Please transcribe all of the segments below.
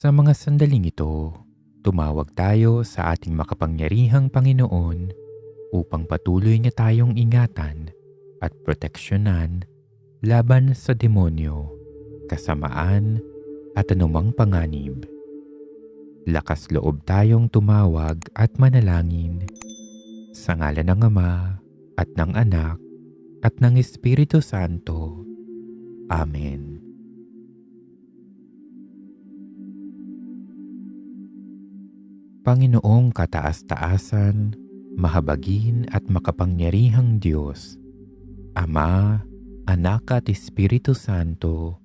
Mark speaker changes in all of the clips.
Speaker 1: Sa mga sandaling ito, tumawag tayo sa ating makapangyarihang Panginoon upang patuloy niya tayong ingatan at proteksyonan laban sa demonyo, kasamaan at anumang panganib. Lakas loob tayong tumawag at manalangin sa ngalan ng Ama at ng Anak at ng Espiritu Santo. Amen. Panginoong kataas-taasan, mahabagin at makapangyarihang Diyos, Ama, Anak at Espiritu Santo,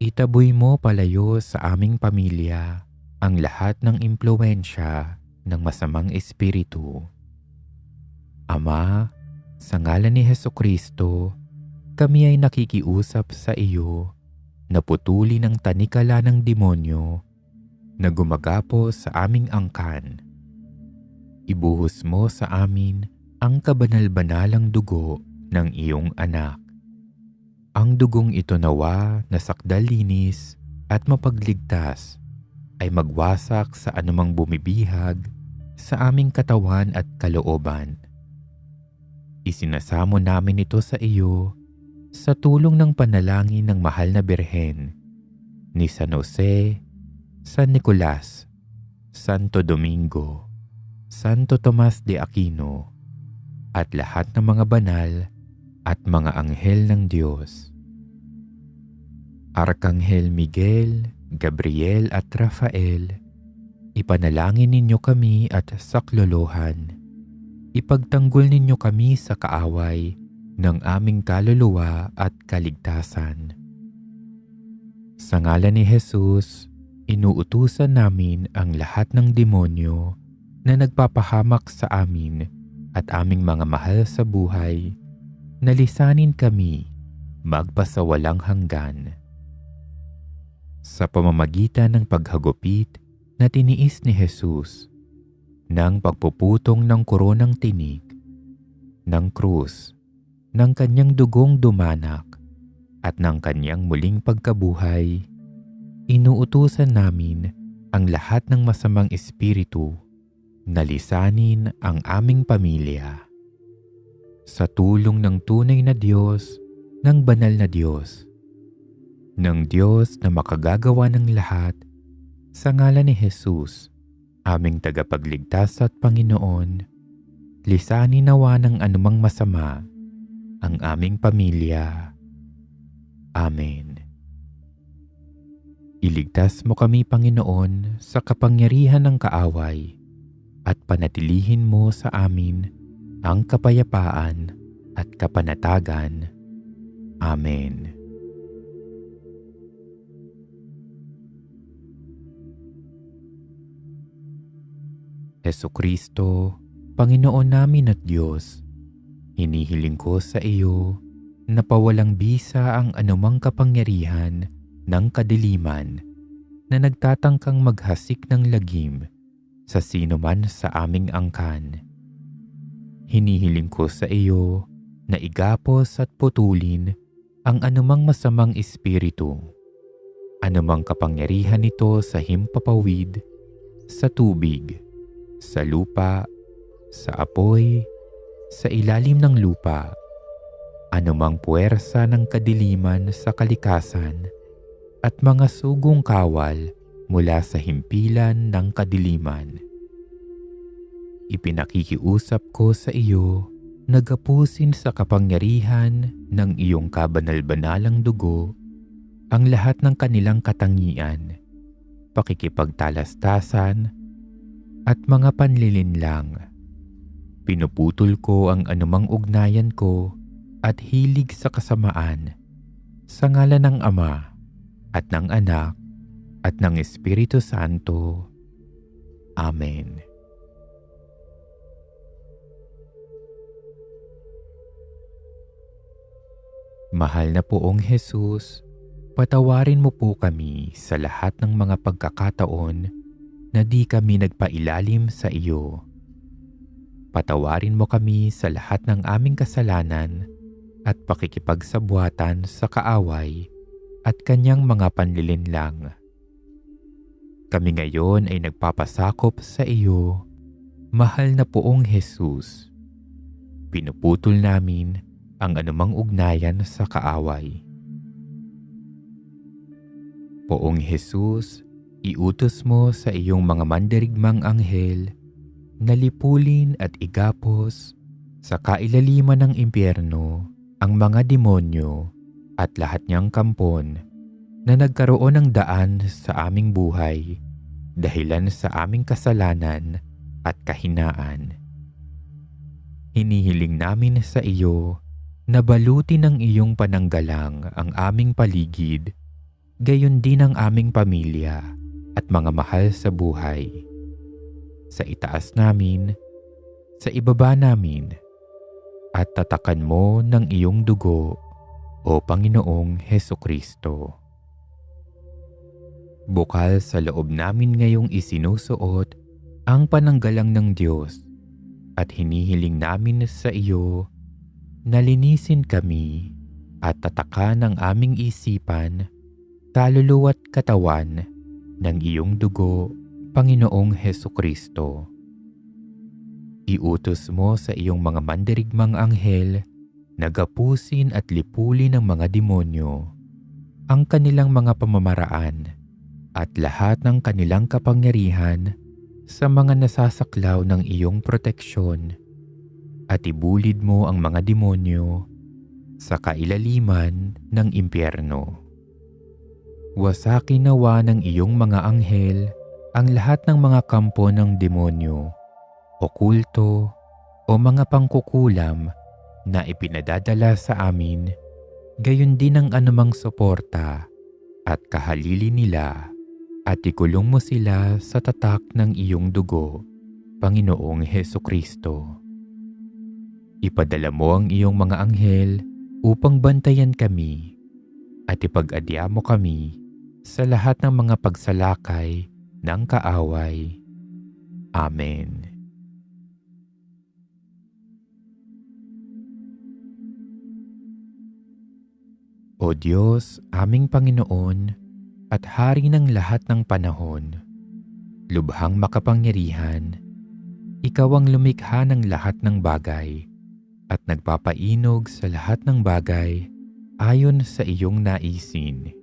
Speaker 1: itaboy mo palayo sa aming pamilya ang lahat ng impluwensya ng masamang espiritu. Ama, sa ngalan ni Hesukristo, kami ay nakikiusap sa iyo na putulin ang tanikala ng demonyo na gumagapo sa aming angkan. Ibuhos mo sa amin ang kabanal-banalang dugo ng iyong anak. Ang dugong ito nawa na sakdalinis at mapagligtas ay magwasak sa anumang bumibihag sa aming katawan at kalooban. Isinasamo namin ito sa iyo sa tulong ng panalangin ng mahal na Birhen, ni San Jose, San Nicolas, Santo Domingo, Santo Tomas de Aquino, at lahat ng mga banal at mga anghel ng Diyos. Arkanghel Miguel, Gabriel at Rafael, ipanalangin ninyo kami at saklolohan. Ipagtanggol ninyo kami sa kaaway ng aming kaluluwa at kaligtasan. Sa ngalan ni Jesus, inuutusan namin ang lahat ng demonyo na nagpapahamak sa amin at aming mga mahal sa buhay na lisanin kami magpasawalang hanggan. Sa pamamagitan ng paghagupit na tiniis ni Jesus, ng pagpuputong ng koronang tinik, ng krus, ng kanyang dugong dumanak, at ng kanyang muling pagkabuhay, inuutusan namin ang lahat ng masamang espiritu na lisanin ang aming pamilya. Sa tulong ng tunay na Diyos, ng banal na Diyos, ng Diyos na makagagawa ng lahat, sa ngalan ni Jesus, aming tagapagligtas at Panginoon, lisanin nawa ng anumang masama ang aming pamilya. Amen. Iligtas mo kami, Panginoon, sa kapangyarihan ng kaaway at panatilihin mo sa amin ang kapayapaan at kapanatagan. Amen. Hesukristo, Panginoon namin at Diyos, hinihiling ko sa iyo na pawalang bisa ang anumang kapangyarihan ng kadiliman na nagtatangkang maghasik ng lagim sa sino man sa aming angkan. Hinihiling ko sa iyo na igapos at putulin ang anumang masamang espiritu, anumang kapangyarihan nito sa himpapawid, sa tubig, sa lupa, sa apoy, sa ilalim ng lupa, anumang puwersa ng kadiliman sa kalikasan, at mga sugong kawal mula sa himpilan ng kadiliman. Ipinakikiusap ko sa iyo na gapusin sa kapangyarihan ng iyong kabanal-banalang dugo ang lahat ng kanilang katangian, pakikipagtalastasan, at mga panlilinlang. Pinuputol ko ang anumang ugnayan ko at hilig sa kasamaan sa ngalan ng Ama at ng Anak at ng Espiritu Santo. Amen. Mahal na Poong Jesus, patawarin mo po kami sa lahat ng mga pagkakataon na di kami nagpailalim sa iyo. Patawarin mo kami sa lahat ng aming kasalanan at pakikipagsabwatan sa kaaway at kanyang mga panlilinlang. Kami ngayon ay nagpapasakop sa iyo, mahal na Poong Jesus. Pinuputol namin ang anumang ugnayan sa kaaway. Poong Jesus, iutos mo sa iyong mga mandirigmang anghel na lipulin at igapos sa kailaliman ng impyerno ang mga demonyo at lahat niyang kampon na nagkaroon ng daan sa aming buhay dahilan sa aming kasalanan at kahinaan. Hinihiling namin sa iyo na balutin ng iyong pananggalang ang aming paligid, gayon din ang aming pamilya at mga mahal sa buhay. Sa itaas namin, sa ibaba namin, at tatakan mo ng iyong dugo, o Panginoong Hesukristo. Bukal sa loob namin ngayong isinusuot ang pananggalang ng Diyos at hinihiling namin sa iyo na linisin kami at tatakan ang aming isipan, kaluluwa't katawan ng iyong dugo, Panginoong Hesukristo. Iutos mo sa iyong mga mandirigmang anghel na gapusin at lipulin ng mga demonyo ang kanilang mga pamamaraan at lahat ng kanilang kapangyarihan sa mga nasasaklaw ng iyong proteksyon, at ibulid mo ang mga demonyo sa kailaliman ng impyerno. Wasakin nawa ng iyong mga anghel ang lahat ng mga kampo ng demonyo, okulto o mga pangkukulam na ipinadadala sa amin, gayon din ang anumang suporta at kahalili nila, at ikulong mo sila sa tatak ng iyong dugo, Panginoong Hesukristo. Ipadala mo ang iyong mga anghel upang bantayan kami at ipag-adya mo kami sa lahat ng mga pagsalakay ng kaaway. Amen. O Diyos, aming Panginoon at Hari ng lahat ng panahon, lubhang makapangyarihan, Ikaw ang lumikha ng lahat ng bagay at nagpapainog sa lahat ng bagay ayon sa iyong naisin.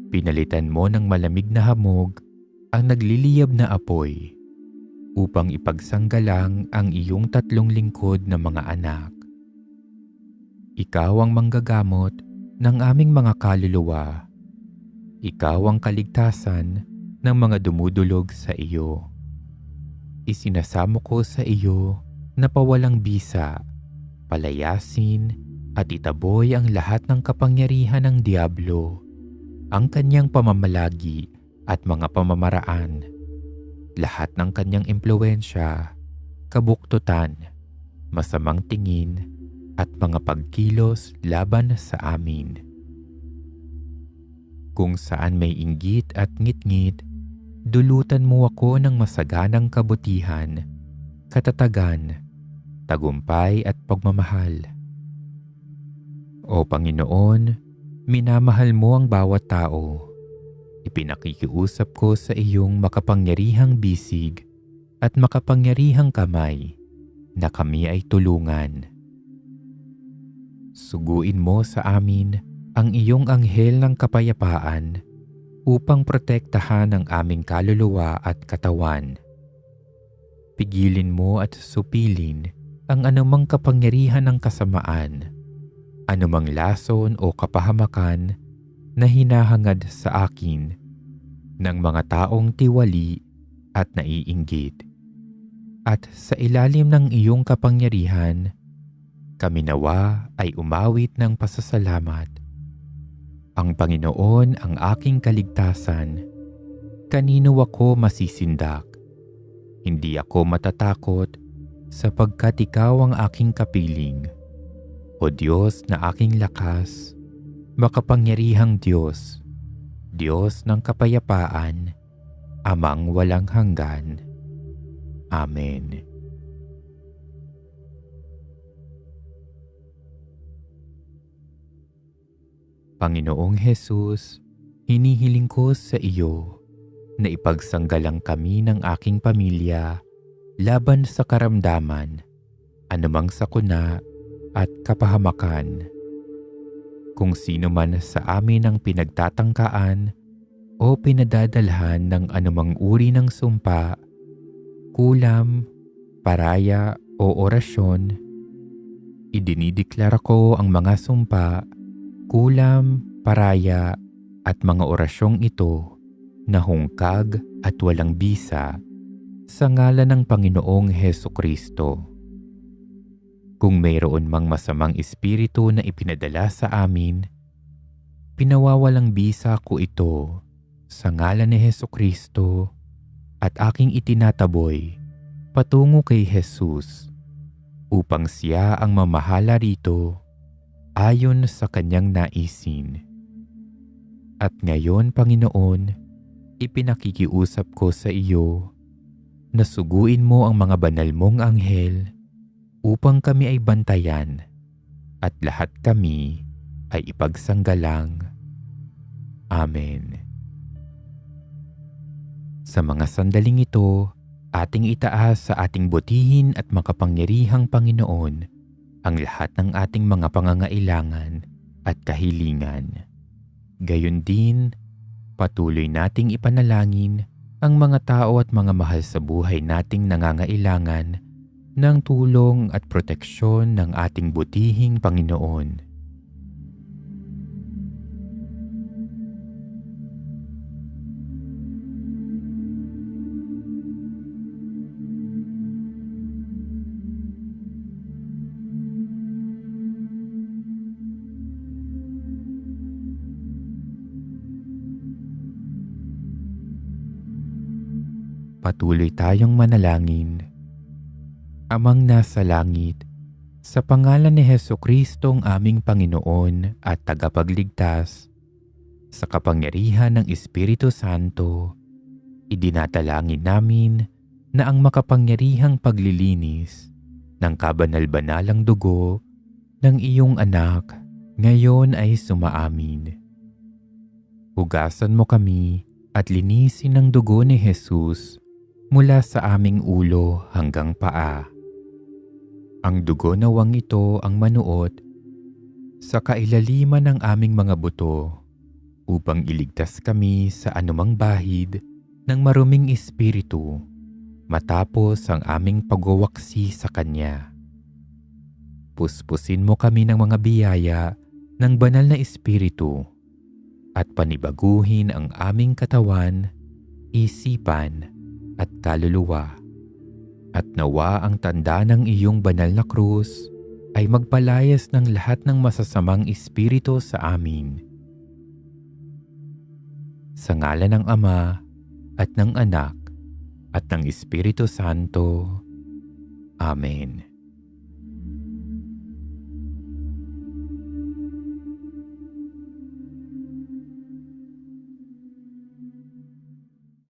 Speaker 1: Pinalitan mo ng malamig na hamog ang nagliliyab na apoy upang ipagsanggalang ang iyong tatlong lingkod na mga anak. Ikaw ang manggagamot ng aming mga kaluluwa. Ikaw ang kaligtasan ng mga dumudulog sa iyo. Isinasamo ko sa iyo na pawalang bisa, palayasin at itaboy ang lahat ng kapangyarihan ng Diablo, ang kanyang pamamalagi at mga pamamaraan, lahat ng kanyang impluwensya, kabuktutan, masamang tingin at mga pagkilos laban sa amin. Kung saan may inggit at ngit-ngit, dulutan mo ako ng masaganang kabutihan, katatagan, tagumpay at pagmamahal. O Panginoon, minamahal mo ang bawat tao. Ipinakikiusap ko sa iyong makapangyarihang bisig at makapangyarihang kamay na kami ay tulungan. Suguin mo sa amin ang iyong anghel ng kapayapaan upang protektahan ang aming kaluluwa at katawan. Pigilin mo at supilin ang anumang kapangyarihan ng kasamaan, anumang lason o kapahamakan na hinahangad sa akin ng mga taong tiwali at naiinggit. At sa ilalim ng iyong kapangyarihan, kami nawa ay umawit ng pasasalamat. Ang Panginoon ang aking kaligtasan. Kanino ako masisindak? Hindi ako matatakot sapagkat ikaw ang aking kapiling. O Diyos na aking lakas, makapangyarihang Diyos, Diyos ng kapayapaan, Amang walang hanggan. Amen. Panginoong Hesus, hinihiling ko sa iyo na ipagsanggalang kami ng aking pamilya laban sa karamdaman, anumang sakuna at kapahamakan. Kung sino man sa amin ang pinagtatangkaan o pinadadalhan ng anumang uri ng sumpa, kulam, paraya o orasyon, idinideklara ko ang mga sumpa, kulam, paraya at mga orasyong ito na hungkag at walang bisa sa ngalan ng Panginoong Hesukristo. Kung mayroon mang masamang espiritu na ipinadala sa amin, pinawawalang bisa ko ito sa ngalan ni Hesukristo at aking itinataboy patungo kay Jesus upang siya ang mamahala rito ayon sa kanyang naisin. At ngayon, Panginoon, ipinakikiusap ko sa iyo na suguin mo ang mga banal mong anghel upang kami ay bantayan at lahat kami ay ipagsanggalang. Amen. Sa mga sandaling ito, ating itaas sa ating butihin at makapangyarihang Panginoon ang lahat ng ating mga pangangailangan at kahilingan. Gayon din, patuloy nating ipanalangin ang mga tao at mga mahal sa buhay nating nangangailangan ng tulong at proteksyon ng ating butihing Panginoon. Patuloy tayong manalangin. Amang nasa langit, sa pangalan ni Hesukristo ang aming Panginoon at Tagapagligtas, sa kapangyarihan ng Espiritu Santo, idinatalangin namin na ang makapangyarihang paglilinis ng kabanal-banalang dugo ng iyong anak ngayon ay sumaamin. Hugasan mo kami at linisin ng dugo ni Jesus mula sa aming ulo hanggang paa. Ang dugo nawang ito ang manuot sa kailaliman ng aming mga buto upang iligtas kami sa anumang bahid ng maruming espiritu matapos ang aming pagwawaksi sa Kanya. Puspusin mo kami ng mga biyaya ng banal na espiritu at panibaguhin ang aming katawan, isipan at kaluluwa. At nawa ang tanda ng iyong banal na krus ay magpalayas ng lahat ng masasamang espiritu sa amin. Sa ngalan ng Ama at ng Anak at ng Espiritu Santo. Amen.